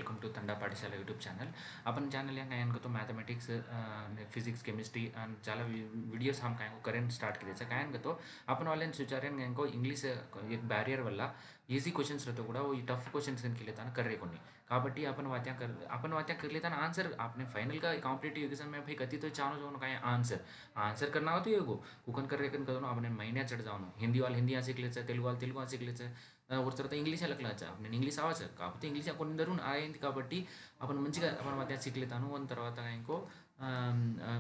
welcome to थंडा पाठशाला YouTube channel अपन channel यहाँ काय तो मैथमेटिक्स फिजिक्स केमिस्ट्री एंड चाला वीडियोस हम काय करेंट स्टार्ट किए काय तो अपन वाले विचार इंग्लिश एक बैरियर वल्ल ఈజీ క్వశ్చన్స్ रहते కూడా वो टफ क्वेश्चंस के लिए कर रहे కొన్ని కాబట్టి अपन वात्या कर लेता आंसर आपने फाइनल का कॉम्पिटिटिव एग्जाम में भाई कति तो चानो जो काय आंसर आंसर करना हो तो एगो कुकन कर रेकन कदो आपने महीने चढ़ जाओ हिंदी वाले हिंदी सीख ले तेलुगु वाले तेलुगु सीख ले और तरह इंग्लिश लकलाचा आपने इंग्लिश आवाज काకపోతే इंग्लिश కొందరు అయింది కాబట్టి अपन మంచిగా अपन वात्या सीख लेता वन తర్వాత ఇంకో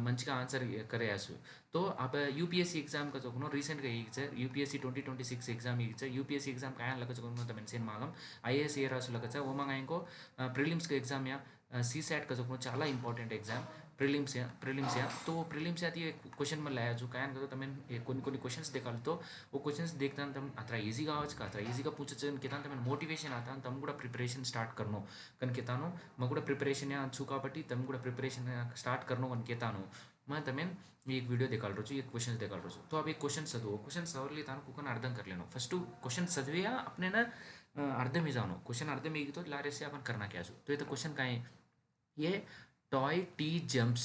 మంచిగా ఆన్సర్ కరేయాసు तो अब यूपीएससी एग्जाम का जो recent UPSC 2026 exam UPSC exam क्या लगा जो मेंशन मालूम आईएएस ए रासु लगा वो इंको प्रीलिम्स का एग्जाम या सीसैट का जो चाला इंपॉर्टेंट एग्जाम प्रीलिम्स या तो प्रीलिम्स या क्वेश्चन में लाया जो क्या तमें కొన్ని क्वेश्चंस देखा तो वो क्वेश्चंस देखता तम अത്ര ఈజీ కావచ్చు అത്ര ఈజీగా పూछచ్చు केता तमें मोटिवेशन आता तम కూడా प्रिपरेशन स्टार्ट करनो कन केतानो मैं కూడా प्रिपरेशन या छु కాబట్టి तम కూడా प्रिपरेशन स्टार्ट करनो कन केतानो मैं तमें एक वीडियो देखा रोचु एक क्वेश्चन देखा रोचु तो अब एक क्वेश्चन चलो क्वेश्चन सवरली तानो कुकन अर्थम कर लेनो फर्स्ट क्वेश्चन चदिविया अपने ना अर्थम ही जानो क्वेश्चन अर्थम ही तो लारे से अपन करना क्या तो ये तो क्वेश्चन का है ये टॉय टी जंप्स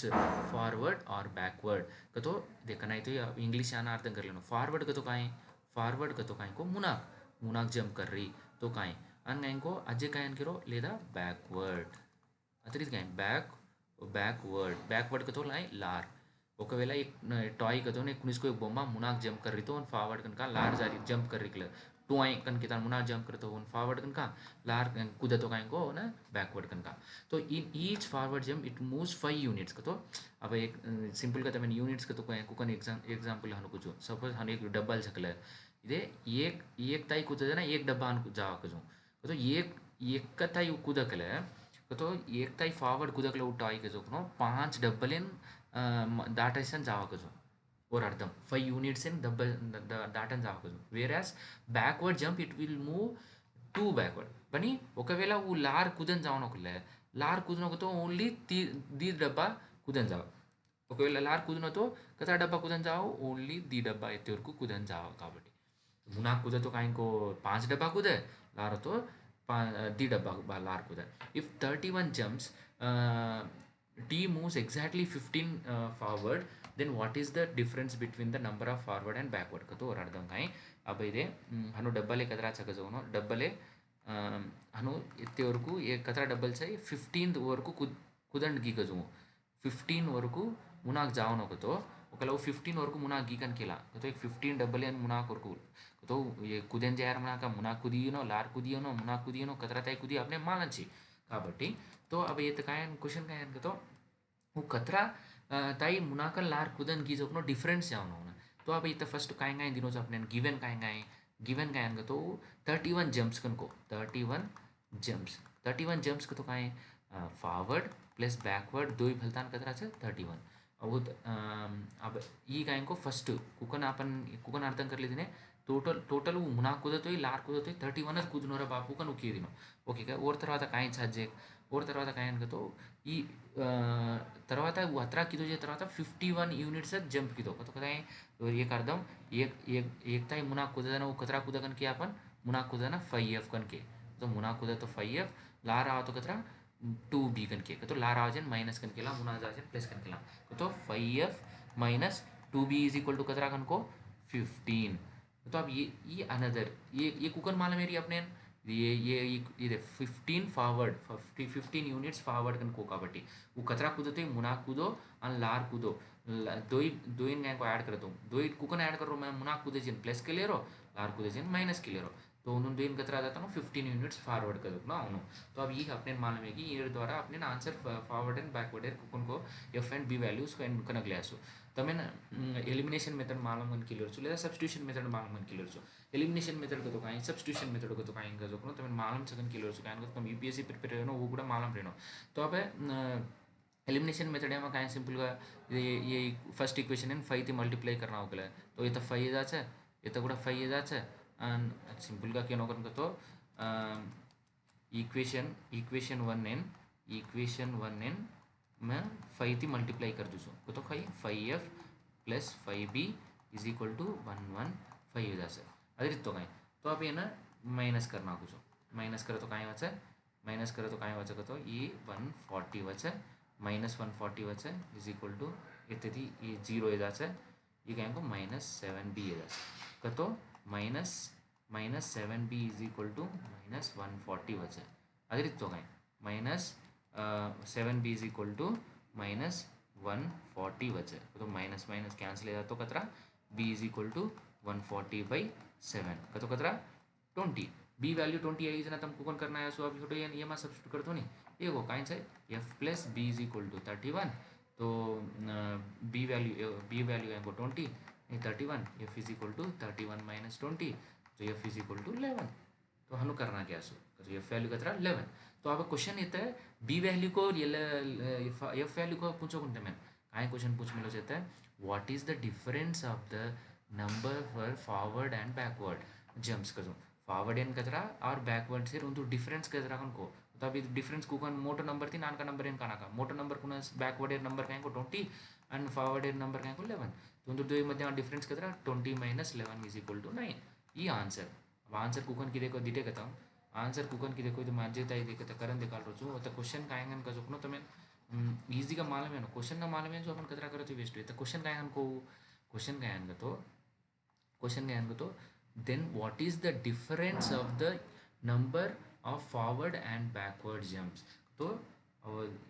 फॉरवर्ड और बैकवर्ड का तो देखना है तो इंग्लिश आना अर्थम कर लेनो फॉरवर्ड का तो फॉरवर्ड का तो को मुनाक मुनाक जंप कर रही तो काएँ अन को अजय कायन करो लेदा बैकवर्ड अतिरिक्त काएँ बैकवर्ड का तो लाए लार ఒకవేళ टॉय का तो कुछ को एक बोम्बा मुनाक जंप कर रही तो फॉरवर्ड कन का लार जारी जंप कर रही टॉय कन के मुनाक जंप कर तो फॉरवर्ड कन का लार कूद तो को ना बैकवर्ड कन का तो in each forward jump it moves 5 units का तो अब एक सिंपल का तमें यूनिट्स का तो कुकन एग्जाम्पल हनु कुछ सपोज हम एक डब्बा सकले इधे एक ताई कूदे ना एक डब्बा अनु जावा कुछ तो एक ताई कूदकले तो एक ताई फॉरवर्ड कूदकले वो टॉय के जो 5 डब्बलेन दाटेसन जावा कजो और अर्थम 5 यूनिट्स इन डबल दाटन जावा कजो where as backward jump it will move 2 backward बनी ఒకవేళ वो लार कूदन जाओ को लार कूदनो तो ओनली दी डब्बा कूदन जाओ ఒకవేళ लार कूदनो तो कथा डब्बा कूदन जाओ ओनली दी डब्बा इतने वరకు कूदन जाओ కాబట్టి मुना कूदे तो काइन को 5 डब्बा कूदे लार तो दी डब्बा लार कूदे if 31 jumps T moves exactly 15 forward then what is the difference between the number of forward and backward का तो और अर्थम काई अब इधे हनु डब्बले कतरा चक जोनो डब्बले हनु इतने वरकू ये कतरा डब्बल से 15 वरकू कुदंड गी कजो 15 वरकू मुनाक जाओ नो तो ఒకవేళ 15 వరకు మునా గీకన్ కేలా तो एक 15 डबल एन मुना वरकू तो ये कुदेन जायर मुना का मुना कुदियोनो लार कुदियोनो मुना कुदियोनो कतरा ताई कुदी आपने मालनची కాబట్టి तो अब ये कायन क्वेश्चन कायन तो वो कतरा ताई मुनाकन लार कुदन की जो डिफरेंस जाओ ना तो अब ये फर्स्ट कायंगा दिनों से अपने गिवन कायन तो 31 जंप्स कन को 31 जंप्स का तो काएँ फॉरवर्ड प्लस बैकवर्ड दो ही फलतान कतरा से 31 अब अब ये कायन को फर्स्ट कुकन अर्थम कर लेते टोटल वो मुना कूदतो लार कूदतो 31 कूदनोर बापू कन उकी दिनो ओके का और तरह काई छाजे और तरह कायन तो ई तरह वो अत्र किदो तरह 51 यूनिट्स जंप किदो तो कदा एक अर्थम एक ताई मुना कूदना वो कतरा कूदकन के अपन मुना कूदना 5F कन के तो मुना कूदा तो 5F लार आओ तो कतरा 2B कन के तो लार आओ जन माइनस कन केला मुना जा प्लस कन केला तो 5F minus 2B is equal to कतरा कन को 15 तो अब ये अनदर ये कुकन माला मेरी अपने ये 15 फॉरवर्ड 15 यूनिट्स फॉरवर्ड कन को काबट्टी वो कतरा कूदते मुना कूदो और लार कूदो दो इन को ऐड कर दो दो कुकन ऐड करो मैं मुना कूदे जिन प्लस के ले रो लार कूदे जिन माइनस के ले रो तो उन्होंने दो इन कतरा जाता हूँ 15 यूनिट्स फॉरवर्ड कर दो उन्होंने तो अब ये अपने मालूम है कि ये द्वारा अपने आंसर फॉरवर्ड एंड बैकवर्ड कुकन को एफ एंड बी वैल्यूज को कनक ले तमें एलिमिनेशन मेथड मालूम किलरचु లేదా सब्स्टिट्यूशन मेथड मालूम किलरचु एलिमिनेशन मेथड को तो काई सब्स्टिट्यूशन मेथड को तो काई का जो तमें मालूम सकन किलरचु काई तो तुम यूपीएससी प्रिपेयर हो वो కూడా मालूम रहनो तो अब एलिमिनेशन मेथड है काई सिंपल का ये फर्स्ट इक्वेशन है 5 थी मल्टीप्लाई करना होगले तो ये तो 5 जाचे ये तो కూడా 5 जाचे एंड सिंपल का केनो कन तो इक्वेशन 1n मैं 5 थी मल्टीप्लाई कर दूँ तो 5F plus 5B is equal to 115 जा सर अरे तो कहीं तो अब ये ना माइनस करना कुछ माइनस करो तो कहीं वैसे माइनस करे तो काय वचे कतो ई 140 वचे माइनस 140 वचे इज इक्वल टू इत्यादि ई 0 ए जाचे ये काय को -7b ए जाचे कतो -7b इज इक्वल टू -140 वचे अदे ರೀತಿ तो काय -7b इज इक्वल टू -140 वचे तो माइनस माइनस कैंसिल तो कतरा b इज इक्वल टू 140/7 कतो कतरा 20 b वैल्यू 20 आई जना तुमको कौन करना है सो अब छोटो ये में सब्स्टिट्यूट कर दो नहीं ये वो काइन से f plus b is equal to 31 तो b वैल्यू है 20 31 f is equal to 31 minus 20 तो f इज इक्वल टू 11 तो हनु करना क्या सो तो एफ वैल्यू कतरा 11 तो अब क्वेश्चन येता है बी वैल्यू को एफ वैल्यू को पूछो कुंटे में काय क्वेश्चन पूछ मिलो जाता है what is the difference of the number for forward and backward jumps कजो फॉरवर्ड एंड कतरा और बैकवर्ड से उनको डिफरेंस कतरा को तो अभी डिफरेंस कुकन मोटो नंबर थी नान का नंबर एन का मोटो नंबर कुना बैकवर्ड एयर नंबर काय को 20 एंड फॉरवर्ड एयर नंबर काय को 11 तो उनको दो मध्य डिफरेंस कतरा 20 माइनस 11 इज इक्वल टू 9 ये आंसर अब आंसर कुकन की देखो दिटे कहता हूँ आंसर कुकन की देखो तो मार्जिता ही देखते करन निकाल रो तो क्वेश्चन कायंगन का जोकनो तो मैं इजी का मालूम है ना क्वेश्चन ना मालूम है जो अपन कतरा करो तो वेस्ट हुई तो क्वेश्चन कायंगन को क्वेश्चन कायंगन तो then what is the difference of the number of forward and backward jumps तो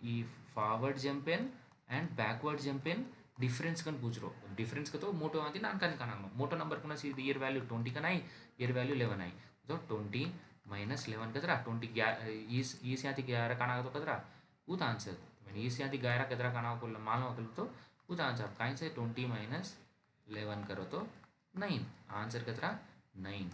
ई फॉरवर्ड जंप इन एंड बैकवर्ड जंप इन डिफरेंस कन पूछ रो डिफरेंस का तो मोटो आती नान का निकालना मोटो नंबर को ना सी ईयर वैल्यू 20 का नहीं ईयर वैल्यू 11 आई तो 20 माइनस 11 कतरा 20 ई से आती 11 काना तो कतरा उत आंसर मैंने ई से आती 11 कतरा काना को मालूम हो तो उत आंसर काइन से 20 माइनस 11 करो तो 9 आंसर कतरा 9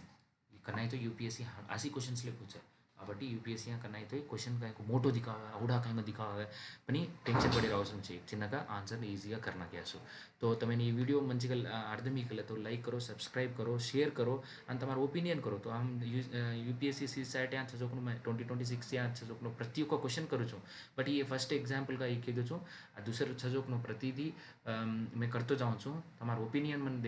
करना तो यूपीएससी ऐसी क्वेश्चन ले पूछे కాబట్టి యూపీఎస్సీ కన్నా అయితే క్వశ్చన్ మోటో దిखावा औड़ा कहीं में दिखावा है पनी टेंशन पड़े అవసరం चाहिए చిన్నగా आंसर ఈజీగా करना क्या सो तो तमें ये वीडियो मंचिगा अर्थम तो लाइक करो सब्सक्राइब करो शेयर करो अंत तुम्हारा ओपिनियन करो तो हम यूपीएससी CSAT यहाँ छजोकनो मैं 2026 यहाँ छजोकनो प्रति को क्वेश्चन करूँ छूँ बट ये फर्स्ट एग्जाम्पल का एक छूँ दूसरे छजोकनो प्रतिदि मैं करते जाऊँ छूँ तुम्हारा ओपिनियन मन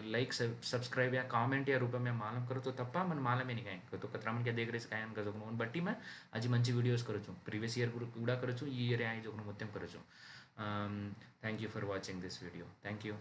लाइक सब्सक्राइब या कमेंट या रूप में मालूम करो तो तप्पा मन मालूम नहीं काय तो कतरा मन क्या देख रहे कायन का जोकनो बट्टी मैं आज मंची वीडियोस करूँ प्रीवियस ईयर कूड़ा करूँ ई ईयर आई जोकनो मोत्तम करूँ thank you for watching this video thank you